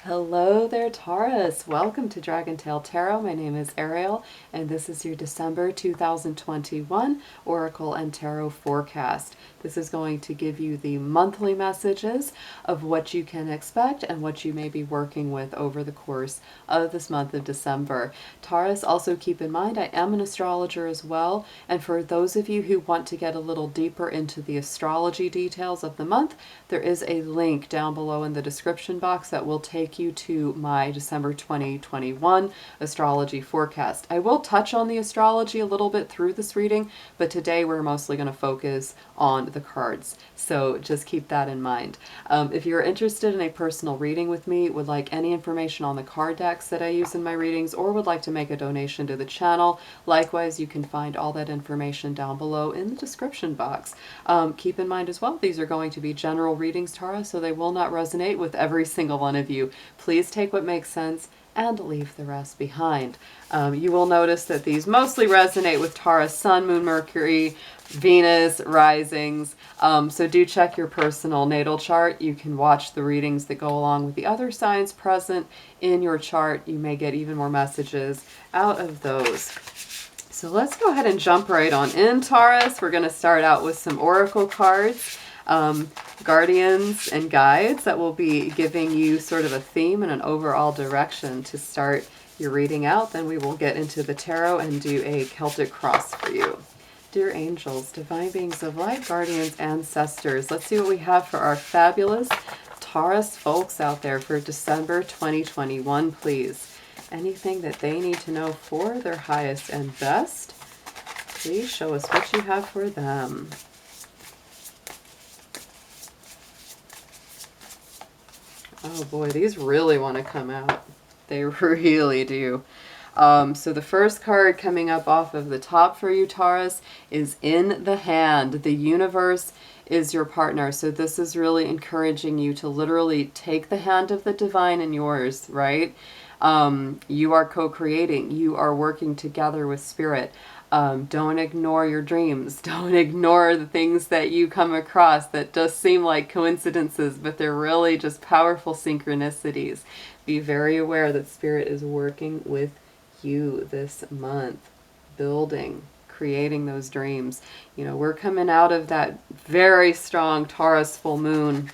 Hello there, Taurus. Welcome to Dragon Tail Tarot. My name is Ariel, and this is your December 2021 Oracle and Tarot forecast. This is going to give you the monthly messages of what you can expect and what you may be working with over the course of this month of December. Taurus, also keep in mind, I am an astrologer as well, and for those of you who want to get a little deeper into the astrology details of the month, there is a link down below in the description box that will take you to my December 2021 astrology forecast. I will touch on the astrology a little bit through this reading, but today we're mostly going to focus on the cards. So just keep that in mind. If you're interested in a personal reading with me, would like any information on the card decks that I use in my readings, or would like to make a donation to the channel, likewise, you can find all that information down below in the description box. Keep in mind as well, these are going to be general readings, Taurus, so they will not resonate with every single one of you. Please take what makes sense and leave the rest behind. You will notice that these mostly resonate with Taurus, Sun, Moon, Mercury, Venus, risings. So do check your personal natal chart. You can watch the readings that go along with the other signs present in your chart. You may get even more messages out of those. So let's go ahead and jump right on in, Taurus. We're going to start out with some oracle cards, guardians and guides that will be giving you sort of a theme and an overall direction to start your reading out. Then we will get into the tarot and do a Celtic cross for you. Dear angels, divine beings of light, guardians, ancestors, let's see what we have for our fabulous Taurus folks out there for December 2021, please. Anything that they need to know for their highest and best, please show us what you have for them. Oh boy, these really want to come out. They really do. So the first card coming up off of the top for you, Taurus, is In the Hand. The universe is your partner. So this is really encouraging you to literally take the hand of the divine in yours, right? You are co-creating. You are working together with spirit. Don't ignore your dreams. Don't ignore the things that you come across that just seem like coincidences, but they're really just powerful synchronicities. Be very aware that spirit is working with you this month, building, creating those dreams. You know, we're coming out of that very strong Taurus full moon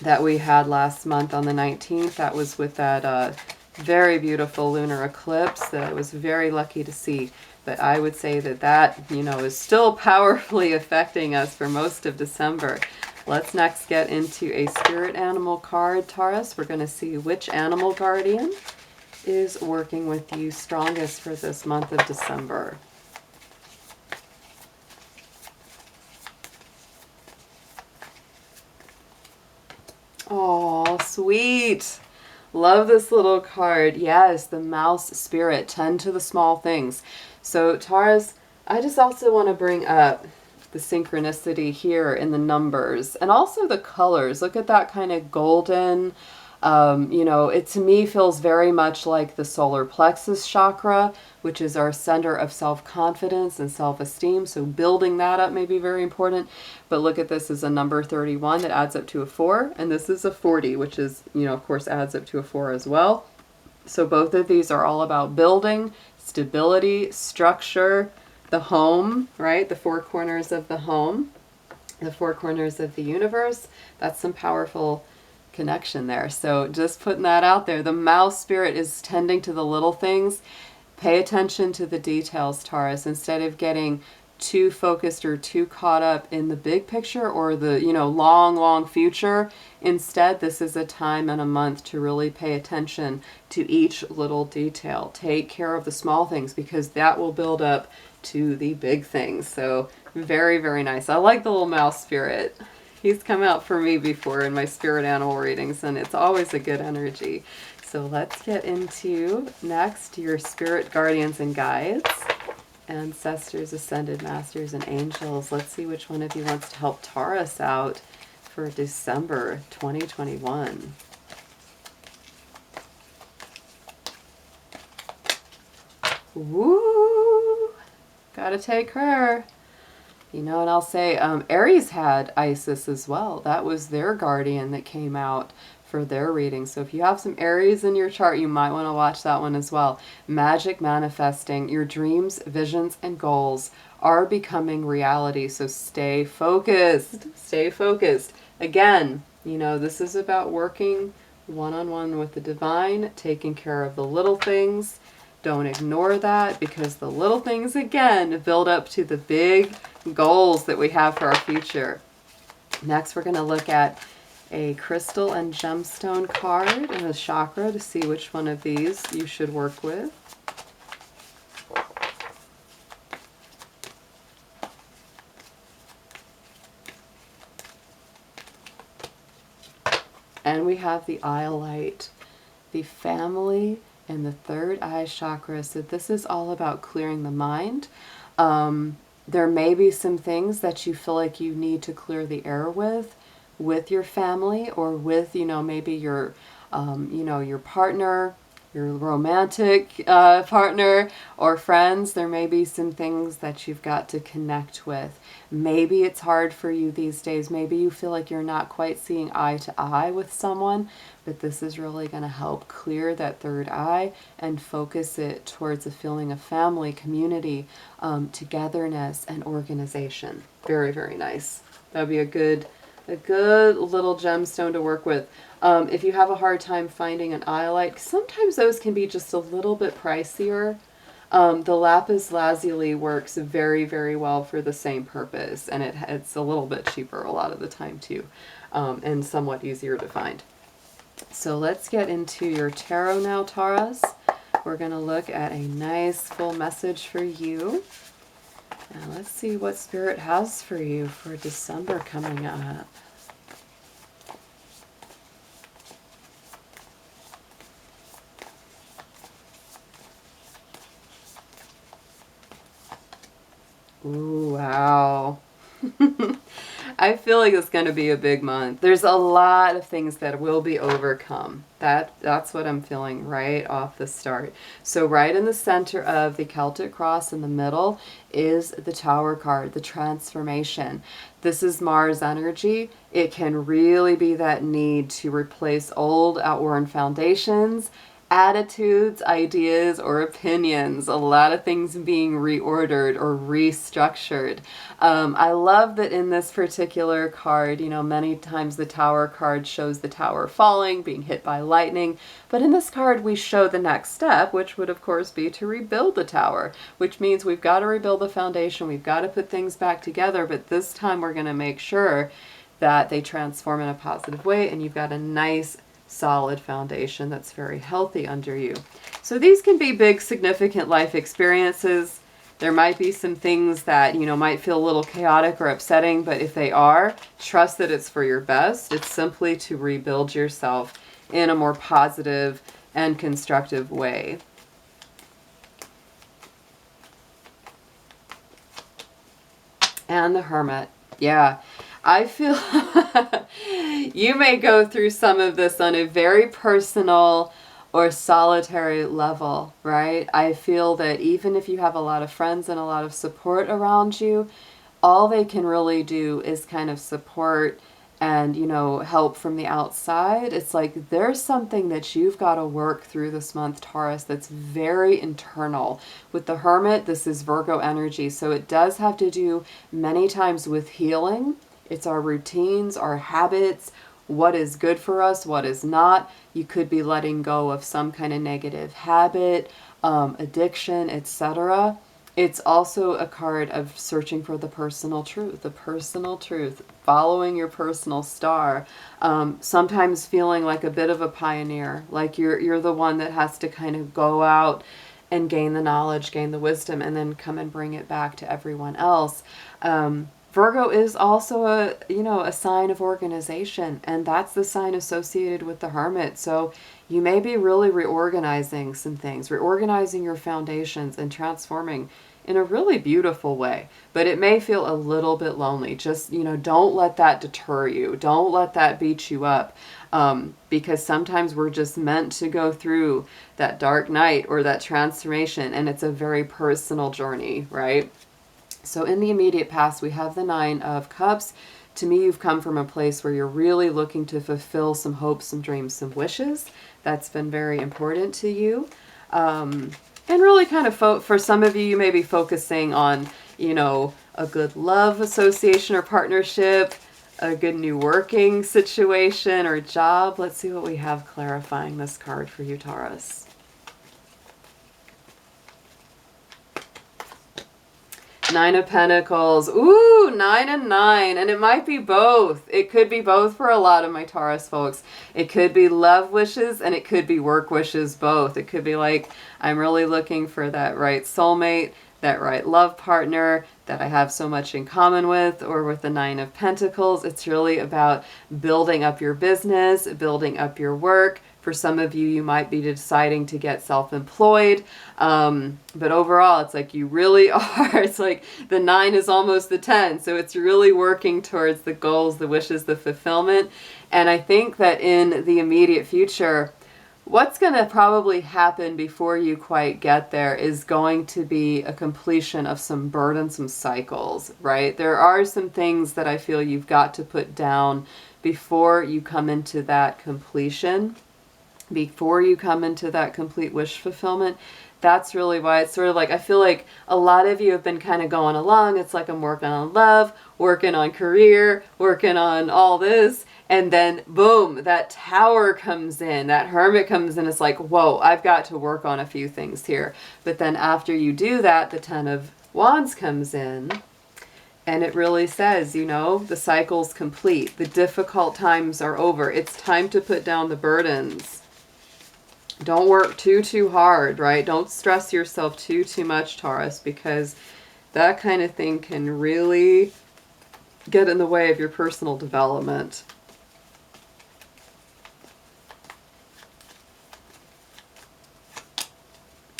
that we had last month on the 19th. That was with that very beautiful lunar eclipse that I was very lucky to see. But I would say that, you know, is still powerfully affecting us for most of December. Let's next get into a spirit animal card, Taurus. We're going to see which animal guardian is working with you strongest for this month of December. Oh, sweet. Love this little card. Yes, the mouse spirit. Tend to the small things. So Taurus, I just also want to bring up the synchronicity here in the numbers and also the colors. Look at that kind of golden, you know, it to me feels very much like the solar plexus chakra, which is our center of self-confidence and self-esteem. So building that up may be very important. But look at this as a number 31 that adds up to a 4. And this is a 40, which is, you know, of course, adds up to a 4 as well. So both of these are all about building, stability, structure, the home, right? The four corners of the home, the four corners of the universe. That's some powerful connection there. So just putting that out there. The mouse spirit is tending to the little things. Pay attention to the details, Taurus, instead of getting too focused or too caught up in the big picture or the, you know, long future. Instead, this is a time and a month to really pay attention to each little detail. Take care of the small things because that will build up to the big things. So very, very nice. I like the little mouse spirit. He's come out for me before in my spirit animal readings, and it's always a good energy. So let's get into next your spirit guardians and guides, ancestors, ascended masters, and angels. Let's see which one of you wants to help Taurus out for December 2021. Woo! Gotta take her. You know, and I'll say Aries had Isis as well. That was their guardian that came out for their reading. So if you have some Aries in your chart, you might want to watch that one as well. Magic manifesting. Your dreams, visions, and goals are becoming reality. So stay focused. Stay focused. Again, you know, this is about working one-on-one with the divine, taking care of the little things. Don't ignore that, because the little things, again, build up to the big goals that we have for our future. Next, we're going to look at a crystal and gemstone card and a chakra to see which one of these you should work with. And we have the eye light, the family, and the third eye chakra. So this is all about clearing the mind. There may be some things that you feel like you need to clear the air with your family, or with, you know, maybe your, you know, your partner, your romantic partner, or friends. There may be some things that you've got to connect with. Maybe it's hard for you these days. Maybe you feel like you're not quite seeing eye to eye with someone, but this is really going to help clear that third eye and focus it towards a feeling of family, community, togetherness, and organization. Very, very nice. That would be a good little gemstone to work with. If you have a hard time finding an eye light, sometimes those can be just a little bit pricier. The lapis lazuli works very, very well for the same purpose, and it's a little bit cheaper a lot of the time too, and somewhat easier to find. So let's get into your tarot now, Taurus. We're going to look at a nice full message for you. Now let's see what Spirit has for you for December coming up. Ooh, wow. I feel like it's going to be a big month. There's a lot of things that will be overcome. That's what I'm feeling right off the start. So right in the center of the Celtic cross in the middle is the Tower card, the transformation. This is Mars energy. It can really be that need to replace old, outworn foundations, attitudes, ideas, or opinions. A lot of things being reordered or restructured. I love that in this particular card, you know, many times the Tower card shows the tower falling, being hit by lightning. But in this card, we show the next step, which would, of course, be to rebuild the tower, which means we've got to rebuild the foundation. We've got to put things back together. But this time, we're going to make sure that they transform in a positive way, and you've got a nice solid foundation that's very healthy under you. So these can be big, significant life experiences. There might be some things that, you know, might feel a little chaotic or upsetting, but if they are, trust that it's for your best. It's simply to rebuild yourself in a more positive and constructive way. And the Hermit. Yeah. I feel you may go through some of this on a very personal or solitary level, right? I feel that even if you have a lot of friends and a lot of support around you, all they can really do is kind of support and, you know, help from the outside. It's like there's something that you've got to work through this month, Taurus, that's very internal. With the Hermit, this is Virgo energy, so it does have to do many times with healing. It's our routines, our habits, what is good for us, what is not. You could be letting go of some kind of negative habit, addiction, etc. It's also a card of searching for the personal truth, following your personal star. Sometimes feeling like a bit of a pioneer, like you're the one that has to kind of go out and gain the knowledge, gain the wisdom, and then come and bring it back to everyone else. Virgo is also a sign of organization, and that's the sign associated with the Hermit. So you may be really reorganizing some things, reorganizing your foundations and transforming in a really beautiful way. But it may feel a little bit lonely. Just, you know, don't let that deter you. Don't let that beat you up. Because sometimes we're just meant to go through that dark night or that transformation, and it's a very personal journey, right? So in the immediate past, we have the Nine of Cups, to me, you've come from a place where you're really looking to fulfill some hopes, some dreams, some wishes. That's been very important to you. And really kind of, for some of you, you may be focusing on, you know, a good love association or partnership, a good new working situation or job. Let's see what we have clarifying this card for you, Taurus. Nine of Pentacles. Ooh, 9 and 9. And it might be both. It could be both for a lot of my Taurus folks. It could be love wishes and it could be work wishes, both. It could be like, I'm really looking for that right soulmate, that right love partner that I have so much in common with. Or with the 9 of Pentacles, it's really about building up your business, building up your work. For some of you, you might be deciding to get self-employed. But overall, it's like you really are. It's like the 9 is almost the 10. So it's really working towards the goals, the wishes, the fulfillment. And I think that in the immediate future, what's going to probably happen before you quite get there is going to be a completion of some burdensome cycles, right? There are some things that I feel you've got to put down before you come into that completion. Before you come into that complete wish fulfillment. That's really why it's sort of like, I feel like a lot of you have been kind of going along. It's like I'm working on love, working on career, working on all this. And then boom, that Tower comes in, that Hermit comes in. It's like, whoa, I've got to work on a few things here. But then after you do that, the 10 of Wands comes in. And it really says, you know, the cycle's complete. The difficult times are over. It's time to put down the burdens. Don't work too hard, right? Don't stress yourself too much, Taurus, because that kind of thing can really get in the way of your personal development.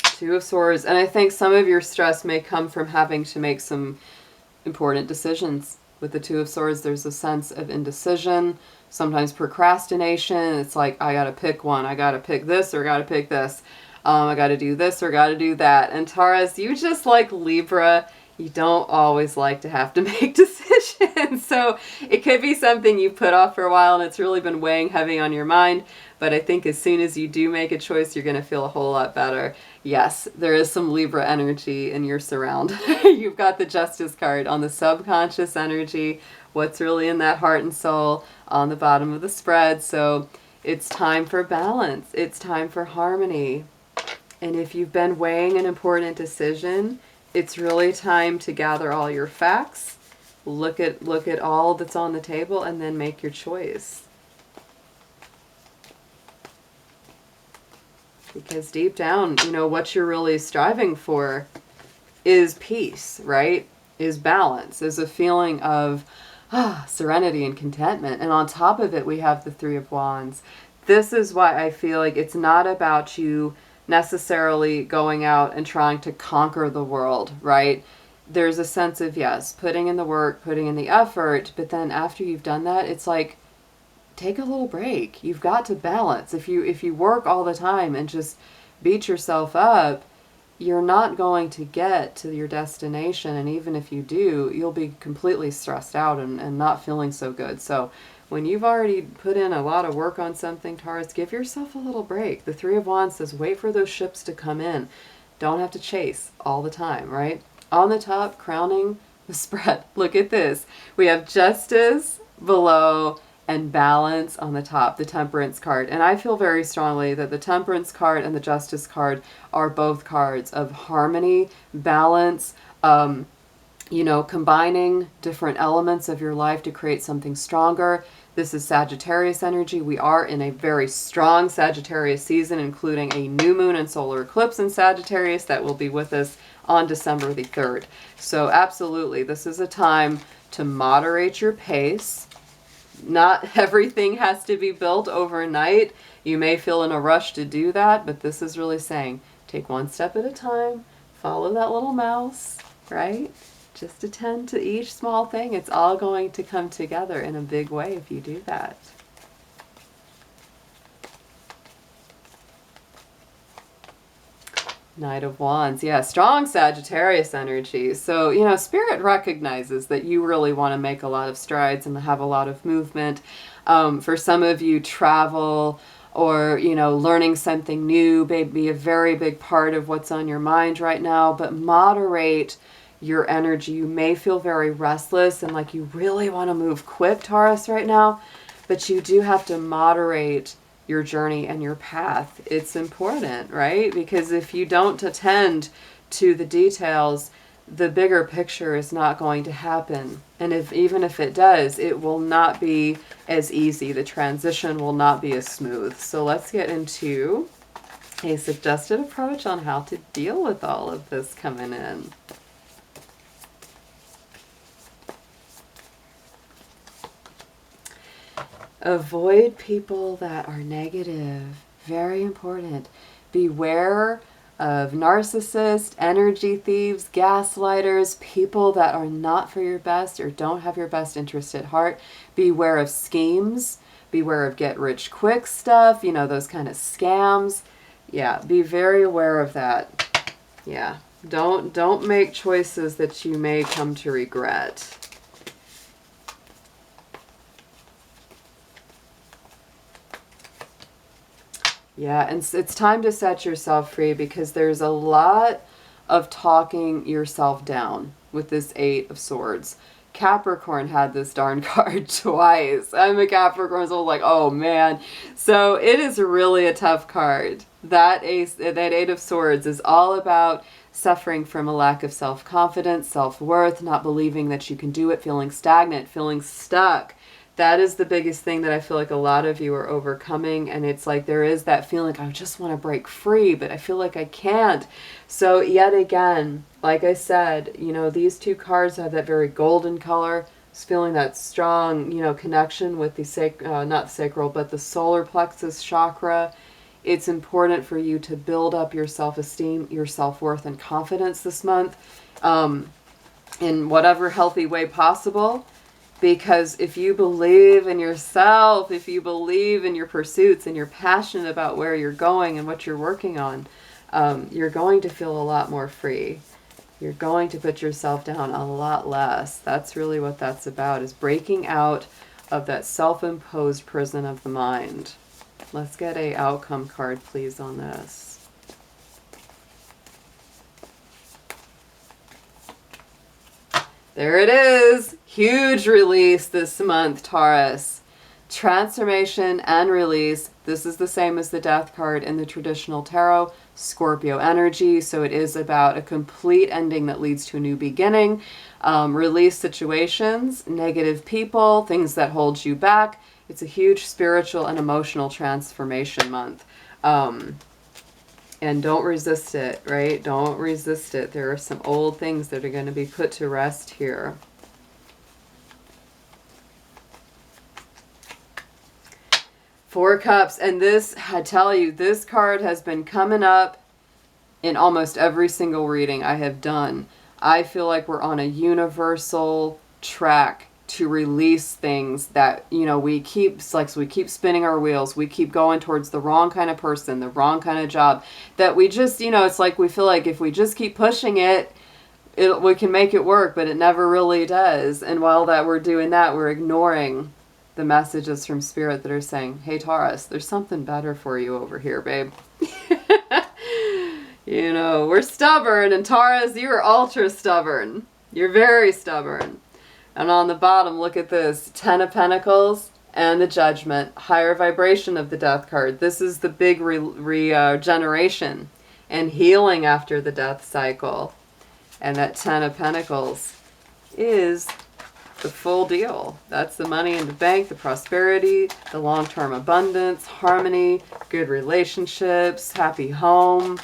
Two of Swords. And I think some of your stress may come from having to make some important decisions. With the Two of Swords, there's a sense of indecision, sometimes procrastination. It's like, I got to pick one. I got to pick this or got to pick this. I got to do this or got to do that. And Taurus, you just like Libra, you don't always like to have to make decisions. So it could be something you put off for a while and it's really been weighing heavy on your mind. But I think as soon as you do make a choice, you're going to feel a whole lot better. Yes, there is some Libra energy in your surround. You've got the Justice card on the subconscious energy, what's really in that heart and soul on the bottom of the spread. So it's time for balance. It's time for harmony. And if you've been weighing an important decision, it's really time to gather all your facts, look at all that's on the table, and then make your choice. Because deep down, you know, what you're really striving for is peace, right? Is balance, is a feeling of serenity and contentment. And on top of it, we have the Three of Wands. This is why I feel like it's not about you necessarily going out and trying to conquer the world, right? There's a sense of, yes, putting in the work, putting in the effort, but then after you've done that, it's like, take a little break. You've got to balance. If you work all the time and just beat yourself up, you're not going to get to your destination. And even if you do, you'll be completely stressed out and not feeling so good. So when you've already put in a lot of work on something, Taurus, give yourself a little break. The Three of Wands says, wait for those ships to come in. Don't have to chase all the time, right? On the top, crowning the spread. Look at this. We have Justice below and Balance on the top, the Temperance card. And I feel very strongly that the Temperance card and the Justice card are both cards of harmony, balance, you know, combining different elements of your life to create something stronger. This is Sagittarius energy. We are in a very strong Sagittarius season, including a new moon and solar eclipse in Sagittarius that will be with us on December the 3rd. So absolutely, this is a time to moderate your pace. Not everything has to be built overnight. You may feel in a rush to do that, but this is really saying, take one step at a time, follow that little mouse, right? Just attend to each small thing. It's all going to come together in a big way if you do that. Knight of Wands. Yeah, strong Sagittarius energy. So, you know, Spirit recognizes that you really want to make a lot of strides and have a lot of movement. For some of you, travel or, you know, learning something new may be a very big part of what's on your mind right now, but moderate your energy. You may feel very restless and like you really want to move quick, Taurus, right now, but you do have to moderate your journey and your path. It's important, right? Because if you don't attend to the details, the bigger picture is not going to happen. And even if it does, it will not be as easy. The transition will not be as smooth. So let's get into a suggested approach on how to deal with all of this coming in. Avoid people that are negative. Very important. Beware of narcissists, energy thieves, gaslighters, people that are not for your best or don't have your best interest at heart. Beware of schemes. Beware of get rich quick stuff, you know, those kind of scams. Yeah, be very aware of that. Yeah. Don't make choices that you may come to regret. Yeah, and it's time to set yourself free because there's a lot of talking yourself down with this Eight of Swords. Capricorn had this darn card twice. I'm a Capricorn, so I was like, oh man. So it is really a tough card. That Eight of Swords is all about suffering from a lack of self-confidence, self-worth, not believing that you can do it, feeling stagnant, feeling stuck. That is the biggest thing that I feel like a lot of you are overcoming. And it's like there is that feeling like I just want to break free, but I feel like I can't. So yet again, like I said, you know, these two cards have that very golden color. It's feeling that strong, you know, connection with the, not the sacral, but the solar plexus chakra. It's important for you to build up your self-esteem, your self-worth, and confidence this month in whatever healthy way possible. Because if you believe in yourself, if you believe in your pursuits and you're passionate about where you're going and what you're working on, you're going to feel a lot more free. You're going to put yourself down a lot less. That's really what that's about, is breaking out of that self-imposed prison of the mind. Let's get a outcome card, please, on this. There it is. Huge release this month, Taurus. Transformation and release. This is the same as the Death card in the traditional tarot. Scorpio energy. So it is about a complete ending that leads to a new beginning. Release situations, negative people, things that hold you back. It's a huge spiritual and emotional transformation month. And don't resist it, right? Don't resist it. There are some old things that are going to be put to rest here. Four Cups. And this, I tell you, this card has been coming up in almost every single reading I have done. I feel like we're on a universal track to release things that, you know, we keep spinning our wheels. We keep going towards the wrong kind of person, the wrong kind of job, that we just, you know, it's like we feel like if we just keep pushing it, we can make it work, but it never really does. And while that we're doing that, we're ignoring the messages from Spirit that are saying, hey, Taurus, there's something better for you over here, babe. You know, we're stubborn, and Taurus, you are ultra stubborn. You're very stubborn. And on the bottom, look at this, 10 of Pentacles and the Judgment, higher vibration of the Death card. This is the big regeneration and healing after the death cycle. And that 10 of Pentacles is the full deal. That's the money in the bank, the prosperity, the long-term abundance, harmony, good relationships, happy home.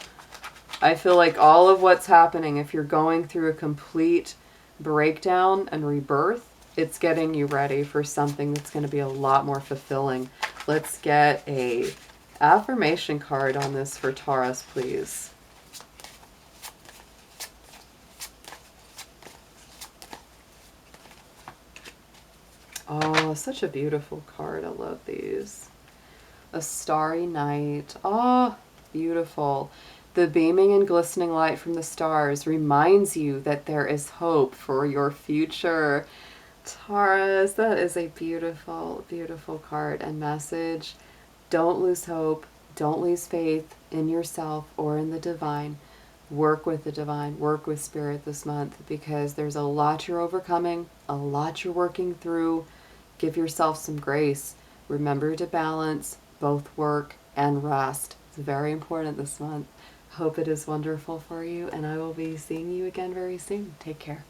I feel like all of what's happening, if you're going through a complete breakdown and rebirth, it's getting you ready for something that's going to be a lot more fulfilling. Let's get a affirmation card on this for Taurus, please. Oh, such a beautiful card. I love these. A starry night. Oh, beautiful. The beaming and glistening light from the stars reminds you that there is hope for your future. Taurus, that is a beautiful, beautiful card and message. Don't lose hope. Don't lose faith in yourself or in the divine. Work with the divine, work with spirit this month, because there's a lot you're overcoming, a lot you're working through. Give yourself some grace. Remember to balance both work and rest. It's very important this month. Hope it is wonderful for you, and I will be seeing you again very soon. Take care.